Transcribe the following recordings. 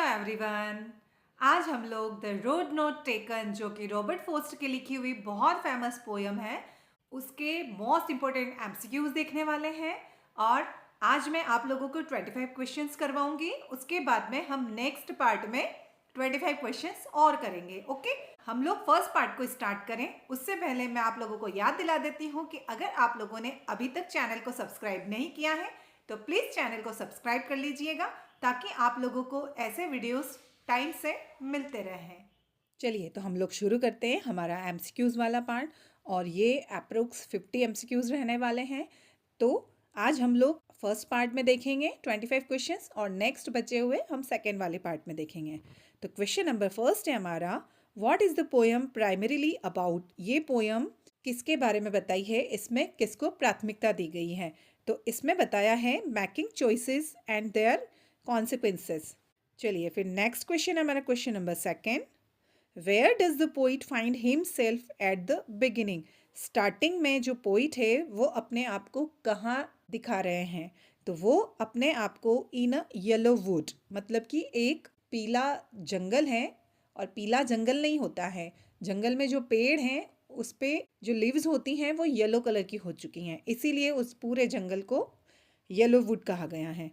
Everyone. आज हम लोग द रोड नोट टेकन जो कि रॉबर्ट फोस्ट की लिखी हुई बहुत फेमस पोयम है उसके मोस्ट इम्पोर्टेंट एमसीक्यूज देखने वाले हैं। और आज मैं आप लोगों को 25 क्वेश्चंस करवाऊंगी। उसके बाद में हम नेक्स्ट पार्ट में 25 क्वेश्चंस और करेंगे। ओके, हम लोग फर्स्ट पार्ट को स्टार्ट करें उससे पहले मैं आप लोगों को याद दिला देती हूँ कि अगर आप लोगों ने अभी तक चैनल को सब्सक्राइब नहीं किया है तो प्लीज़ चैनल को सब्सक्राइब कर लीजिएगा ताकि आप लोगों को ऐसे वीडियोस टाइम से मिलते रहें। चलिए तो हम लोग शुरू करते हैं हमारा एमसीक्यूज़ वाला पार्ट। और ये अप्रोक्स 50 एमसीक्यूज़ रहने वाले हैं। तो आज हम लोग फर्स्ट पार्ट में देखेंगे 25 क्वेश्चंस और नेक्स्ट बचे हुए हम सेकेंड वाले पार्ट में देखेंगे। तो क्वेश्चन नंबर फर्स्ट है हमारा, what is the poem primarily about. ये पोयम किसके बारे में बताई है, इसमें किसको प्राथमिकता दी गई है। तो इसमें बताया है making choices and their consequences. चलिए फिर नेक्स्ट क्वेश्चन है हमारा question number second, where does the poet find himself at the beginning. Starting में जो पोइट है वो अपने आप को कहाँ दिखा रहे हैं। तो वो अपने आप को इन अ येलो वुड, मतलब कि एक पीला जंगल है। और पीला जंगल नहीं होता है, जंगल में जो पेड़ हैं उस पे जो लीव्स होती हैं वो येलो कलर की हो चुकी हैं, इसीलिए उस पूरे जंगल को येलो वुड कहा गया है।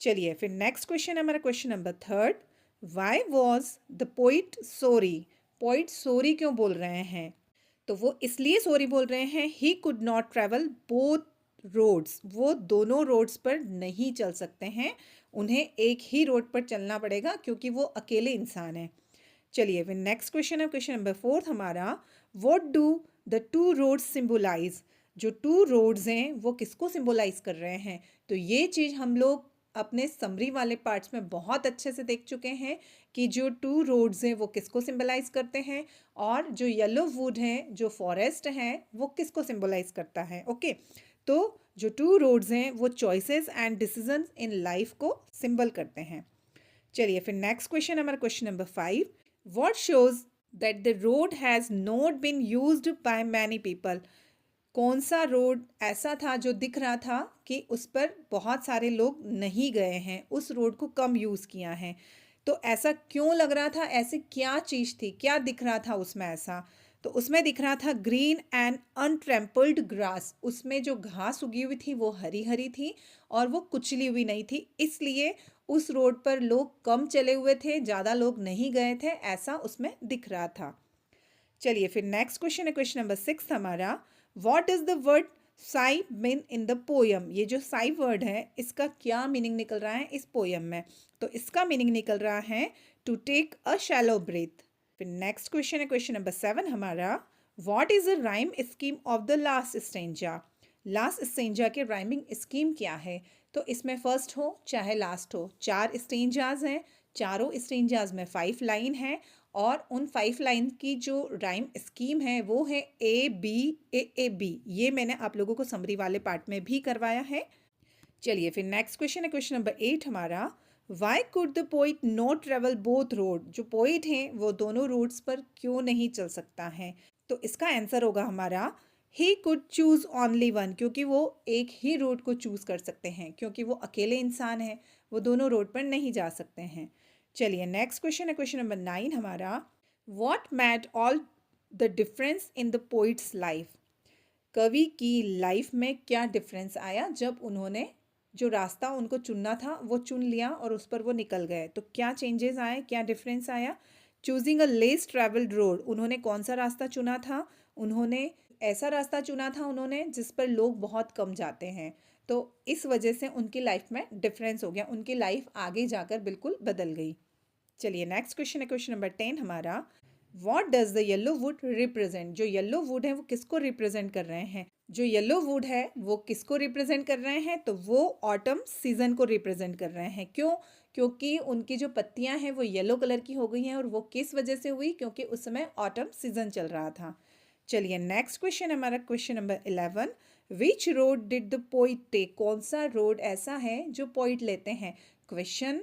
चलिए फिर नेक्स्ट क्वेश्चन है हमारा question number third, why was the poet sorry. Poet sorry क्यों बोल रहे हैं। तो वो इसलिए सॉरी बोल रहे हैं, he could not travel both roads. वो दोनों रोड्स पर नहीं चल सकते हैं, उन्हें एक ही रोड पर चलना पड़ेगा क्योंकि वो अकेले इंसान हैं। चलिए फिर नेक्स्ट क्वेश्चन है क्वेश्चन नंबर फोर्थ हमारा, what do the two roads symbolize. जो टू रोड्स हैं वो किसको सिम्बोलाइज कर रहे हैं। तो ये चीज़ हम लोग अपने समरी वाले पार्ट्स में बहुत अच्छे से देख चुके हैं कि जो टू रोड्स हैं वो किसको सिंबलाइज करते हैं, और जो येलो वुड है जो फॉरेस्ट है वो किसको सिंबलाइज करता है। ओके, तो जो टू रोड्स हैं वो choices and decisions in life को सिंबल करते हैं। चलिए फिर नेक्स्ट क्वेश्चन है हमारा question number 5, what shows that the road has not been used by many people. कौन सा रोड ऐसा था जो दिख रहा था कि उस पर बहुत सारे लोग नहीं गए हैं, उस रोड को कम यूज़ किया है। तो ऐसा क्यों लग रहा था, ऐसी क्या चीज़ थी, क्या दिख रहा था उसमें ऐसा। तो उसमें दिख रहा था ग्रीन एंड अनट्रैम्पल्ड ग्रास। उसमें जो घास उगी हुई थी वो हरी हरी थी और वो कुचली हुई नहीं थी, इसलिए उस रोड पर लोग कम चले हुए थे, ज़्यादा लोग नहीं गए थे, ऐसा उसमें दिख रहा था। चलिए फिर नेक्स्ट क्वेश्चन है क्वेश्चन नंबर 6 हमारा, what is the word Sai mean in the poem. ये जो साई वर्ड है इसका क्या मीनिंग निकल रहा है इस पोयम में। तो इसका मीनिंग निकल रहा है to take a shallow breath. फिर नेक्स्ट क्वेश्चन है क्वेश्चन नंबर 7 हमारा, what is the rhyme scheme of the last stanza. Last stanza के राइमिंग स्कीम क्या है। तो इसमें फर्स्ट हो चाहे लास्ट हो, 4 स्टेंजाज हैं, चारों स्टेंजाज में 5 लाइन है और उन 5 लाइन की जो राइम स्कीम है वो है ए बी ए बी। ये मैंने आप लोगों को समरी वाले पार्ट में भी करवाया है। चलिए फिर नेक्स्ट क्वेश्चन है क्वेश्चन नंबर 8 हमारा, Y could the poet not travel both road. जो पोइट हैं वो दोनों रोड्स पर क्यों नहीं चल सकता है। तो इसका आंसर होगा हमारा, he could choose only one. क्योंकि वो एक ही रोड को चूज़ कर सकते हैं, क्योंकि वो अकेले इंसान हैं, वो दोनों रोड पर नहीं जा सकते हैं। चलिए नेक्स्ट क्वेश्चन है क्वेश्चन नंबर 9 हमारा, what made all the difference in the poets life. कवि की लाइफ में क्या डिफरेंस आया जब उन्होंने जो रास्ता उनको चुनना था वो चुन लिया और उस पर वो निकल गए। तो क्या चेंजेस आए, क्या डिफरेंस आया। Choosing a less travelled road, उन्होंने कौन सा रास्ता चुना था। उन्होंने ऐसा रास्ता चुना था उन्होंने जिस पर लोग बहुत कम जाते हैं। तो इस वजह से उनकी लाइफ में डिफरेंस हो गया, उनकी लाइफ आगे जाकर बिल्कुल बदल गई। चलिए नेक्स्ट क्वेश्चन है क्वेश्चन नंबर 10 हमारा, what does the yellow would represent. जो येलो वुड है वो किसको रिप्रेजेंट कर रहे हैं। जो येलो वुड है वो किसको रिप्रेजेंट कर रहे हैं। तो वो ऑटम सीजन को रिप्रेजेंट कर रहे हैं। क्यों, क्योंकि उनकी जो पत्तियां हैं वो येलो कलर की हो गई हैं और वो किस वजह से हुई, क्योंकि उस समय ऑटम सीजन चल रहा था। चलिए नेक्स्ट क्वेश्चन हमारा question number 11, which road did the poet take. कौन सा रोड ऐसा है जो पोइट लेते हैं। क्वेश्चन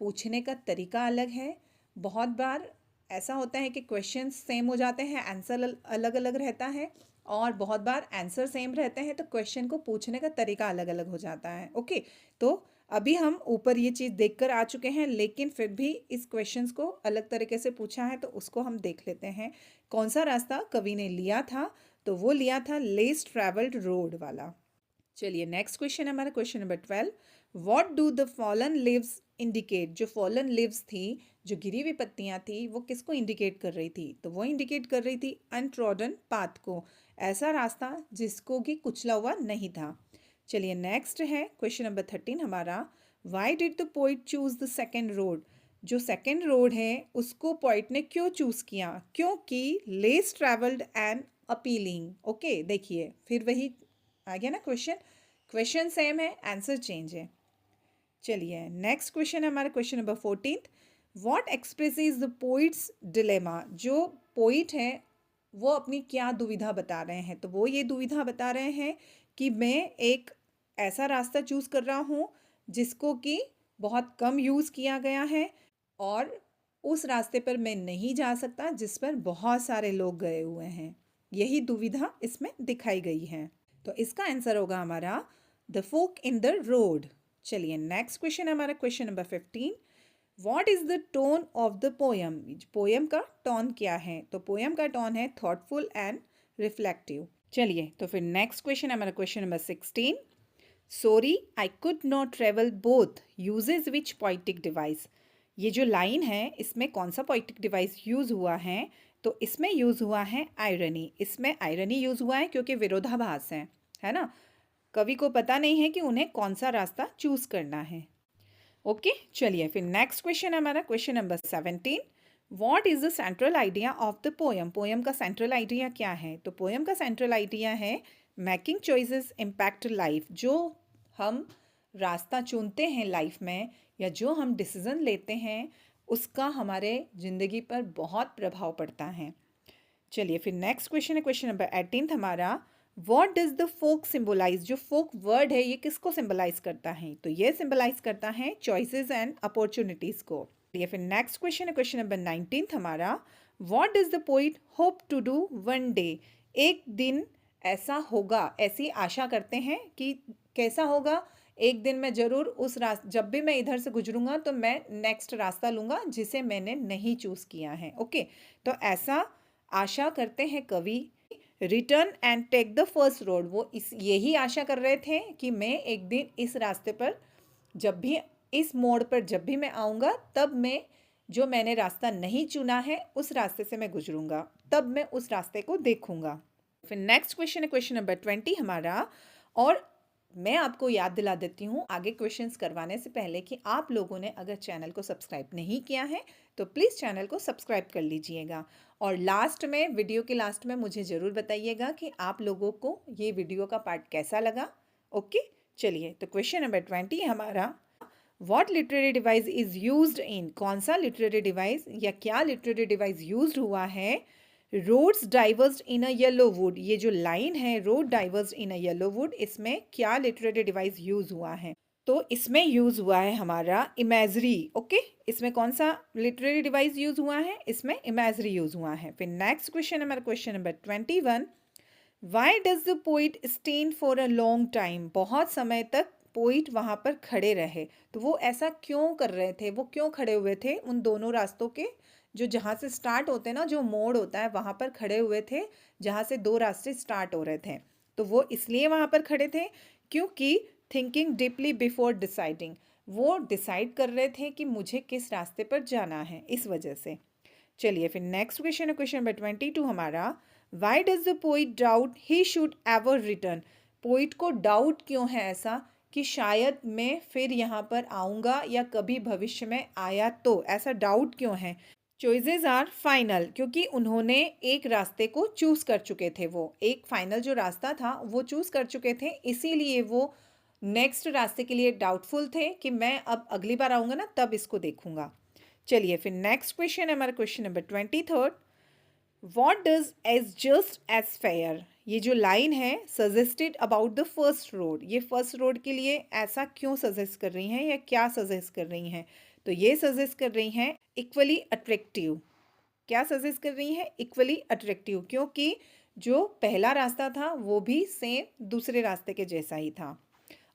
पूछने का तरीका अलग है। बहुत बार ऐसा होता है कि क्वेश्चन सेम हो जाते हैं, आंसर अलग अलग रहता है, और बहुत बार आंसर सेम रहते हैं तो क्वेश्चन को पूछने का तरीका अलग अलग हो जाता है। ओके, तो अभी हम ऊपर ये चीज़ देखकर आ चुके हैं, लेकिन फिर भी इस क्वेश्चंस को अलग तरीके से पूछा है तो उसको हम देख लेते हैं। कौन सा रास्ता कवि ने लिया था? तो वो लिया था लेस ट्रैवल्ड रोड वाला। चलिए नेक्स्ट क्वेश्चन है हमारा question number 12। What do the fallen leaves indicate? जो फॉलन लीव्स थी, जो गिरी हुई पत्तियां थी, वो किसको इंडिकेट कर रही थी? तो वो इंडिकेट कर रही थी अनट्रॉडन पाथ को, ऐसा रास्ता जिसको कि कुचला हुआ नहीं था। चलिए नेक्स्ट है क्वेश्चन नंबर 13 हमारा। Why did the poet choose the second road? जो सेकेंड रोड है उसको पोइट ने क्यों चूज किया? क्योंकि less travelled and appealing. Okay, देखिए फिर वही आ गया ना क्वेश्चन। क्वेश्चन सेम है, आंसर चेंज है। चलिए नेक्स्ट क्वेश्चन है हमारा question number 14। What expresses the poets dilemma? जो पोइट है वो अपनी क्या दुविधा बता रहे हैं? तो वो ये दुविधा बता रहे हैं कि मैं एक ऐसा रास्ता चूज कर रहा हूँ जिसको कि बहुत कम यूज़ किया गया है, और उस रास्ते पर मैं नहीं जा सकता जिस पर बहुत सारे लोग गए हुए हैं। यही दुविधा इसमें दिखाई गई है। तो इसका आंसर होगा हमारा the fork in the road. चलिए नेक्स्ट क्वेश्चन है हमारा question number 15। What is the tone of the poem? Poem का टोन क्या है? तो पोयम का टोन है थॉटफुल एंड रिफ्लेक्टिव। चलिए तो फिर नेक्स्ट क्वेश्चन है हमारा question number 16। Sorry I could not travel both uses which poetic device? ये जो लाइन है इसमें कौन सा पोइटिक डिवाइस यूज हुआ है? तो इसमें यूज हुआ है आयरनी। इसमें आयरनी यूज हुआ है क्योंकि विरोधाभास है ना। कवि को पता नहीं है कि उन्हें कौन सा रास्ता चूज करना है। ओके, चलिए फिर नेक्स्ट क्वेश्चन है हमारा question number 17। What is the central idea of the poem? Poem का सेंट्रल आइडिया क्या है? तो पोयम का सेंट्रल आइडिया है मेकिंग चॉइसेस इम्पैक्ट लाइफ। जो हम रास्ता चुनते हैं लाइफ में, या जो हम डिसीजन लेते हैं, उसका हमारे ज़िंदगी पर बहुत प्रभाव पड़ता है। चलिए फिर नेक्स्ट क्वेश्चन है क्वेश्चन नंबर 18 हमारा। What does the fork symbolize? जो फोक वर्ड है ये किसको सिम्बलाइज करता है? तो ये सिम्बलाइज करता है चॉइसेस एंड अपॉर्चुनिटीज को। ये फिर नेक्स्ट क्वेश्चन है क्वेश्चन नंबर 19 हमारा। What does the poet hope to do one day? एक दिन ऐसा होगा, ऐसी आशा करते हैं कि कैसा होगा? एक दिन मैं जरूर उस रास्ते, जब भी मैं इधर से गुजरूंगा तो मैं नेक्स्ट रास्ता लूंगा जिसे मैंने नहीं चूज किया है। ओके, तो ऐसा आशा करते हैं कवि। Return and take the first road, वो इस यही आशा कर रहे थे कि मैं एक दिन इस रास्ते पर, जब भी इस मोड़ पर जब भी मैं आऊँगा, तब मैं जो मैंने रास्ता नहीं चुना है उस रास्ते से मैं गुजरूंगा, तब मैं उस रास्ते को देखूंगा। फिर नेक्स्ट क्वेश्चन है क्वेश्चन नंबर 20 हमारा। और मैं आपको याद दिला देती हूँ आगे क्वेश्चंस करवाने से पहले कि आप लोगों ने अगर चैनल को सब्सक्राइब नहीं किया है तो प्लीज़ चैनल को सब्सक्राइब कर लीजिएगा। और लास्ट में, वीडियो के लास्ट में मुझे ज़रूर बताइएगा कि आप लोगों को ये वीडियो का पार्ट कैसा लगा। ओके, चलिए तो क्वेश्चन नंबर 20 हमारा। What literary device is used in? कौन सा लिटरेरी डिवाइस या क्या लिटरेरी डिवाइस यूज्ड हुआ है? Roads divorced in a yellow would. ये जो लाइन है road divorced in a yellow would, इसमें क्या लिटरेरी डिवाइस यूज हुआ है? तो इसमें यूज हुआ है हमारा इमेजरी। ओके, इसमें कौन सा लिटरेरी डिवाइस यूज हुआ है? इसमें इमेजरी यूज हुआ है। फिर नेक्स्ट क्वेश्चन है हमारा question number 21। Why does the poet stand for a long time? बहुत समय तक पोइट वहां पर खड़े रहे। तो वो ऐसा क्यों कर रहे थे? वो क्यों खड़े हुए थे उन दोनों रास्तों के, जो जहाँ से स्टार्ट होते हैं ना, जो मोड़ होता है वहाँ पर खड़े हुए थे, जहाँ से दो रास्ते स्टार्ट हो रहे थे? तो वो इसलिए वहाँ पर खड़े थे क्योंकि थिंकिंग डीपली बिफोर डिसाइडिंग, वो डिसाइड कर रहे थे कि मुझे किस रास्ते पर जाना है, इस वजह से। चलिए फिर नेक्स्ट क्वेश्चन है क्वेश्चन नंबर 22 हमारा। Why does the poet doubt he should ever return? Poet को डाउट क्यों है ऐसा कि शायद मैं फिर यहाँ पर आऊँगा या कभी भविष्य में आया तो? ऐसा डाउट क्यों है? चॉइसेस आर फाइनल, क्योंकि उन्होंने एक रास्ते को चूज कर चुके थे। वो एक फाइनल जो रास्ता था वो चूज कर चुके थे, इसीलिए वो नेक्स्ट रास्ते के लिए डाउटफुल थे कि मैं अब अगली बार आऊँगा ना तब इसको देखूंगा। चलिए फिर नेक्स्ट क्वेश्चन है हमारा question number 23। What does as just as fair? ये जो लाइन है suggested about the first road, ये फर्स्ट रोड के लिए ऐसा क्यों सजेस्ट कर रही हैं या क्या सजेस्ट कर रही हैं? तो ये सजेस्ट कर रही हैं इक्वली अट्रैक्टिव। क्या सजेस्ट कर रही हैं? इक्वली अट्रैक्टिव, क्योंकि जो पहला रास्ता था वो भी सेम दूसरे रास्ते के जैसा ही था।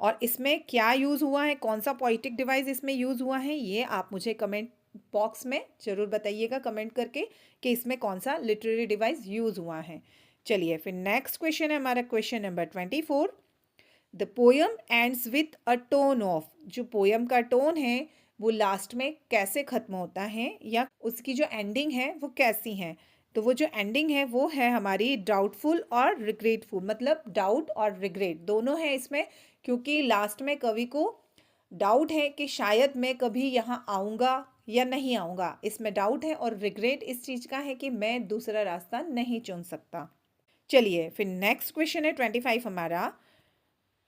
और इसमें क्या यूज़ हुआ है, कौन सा पोइटिक डिवाइस इसमें यूज़ हुआ है, ये आप मुझे कमेंट बॉक्स में ज़रूर बताइएगा कमेंट करके कि इसमें कौन सा लिटरेरी डिवाइस यूज़ हुआ है। चलिए फिर नेक्स्ट क्वेश्चन है हमारा question number 24। The poem ends with a tone of, जो पोयम का टोन है वो लास्ट में कैसे ख़त्म होता है या उसकी जो एंडिंग है वो कैसी है। तो वो जो एंडिंग है वो है हमारी डाउटफुल और रिग्रेटफुल, मतलब डाउट और रिग्रेट दोनों है इसमें, क्योंकि लास्ट में कवि को डाउट है कि शायद मैं कभी यहाँ आऊँगा या नहीं आऊँगा, इसमें डाउट है, और रिग्रेट इस चीज़ का है कि मैं दूसरा रास्ता नहीं चुन सकता। चलिए फिर नेक्स्ट क्वेश्चन है 25 हमारा।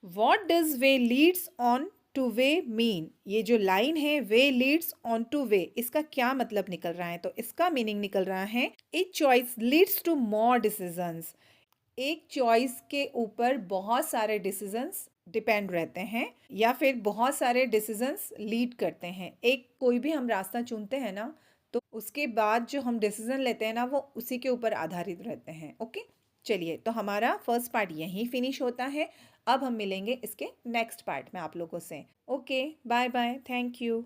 What does way Leeds on two way mean, ये जो लाइन है वे लीड्स ऑन टू वे, इसका क्या मतलब निकल रहा है, तो इसका मीनिंग निकल रहा है each choice leads to more decisions, एक चॉइस के ऊपर बहुत सारे डिसीजंस डिपेंड रहते हैं या फिर बहुत सारे डिसीजंस लीड करते हैं। एक कोई भी हम रास्ता चुनते हैं ना, तो उसके बाद जो हम डिसीजन लेते हैं ना वो उसी के ऊपर आधारित रहते हैं। ओके, चलिए तो हमारा फर्स्ट पार्ट यहीं फिनिश होता है। अब हम मिलेंगे इसके नेक्स्ट पार्ट में आप लोगों से। Okay, bye bye, thank you.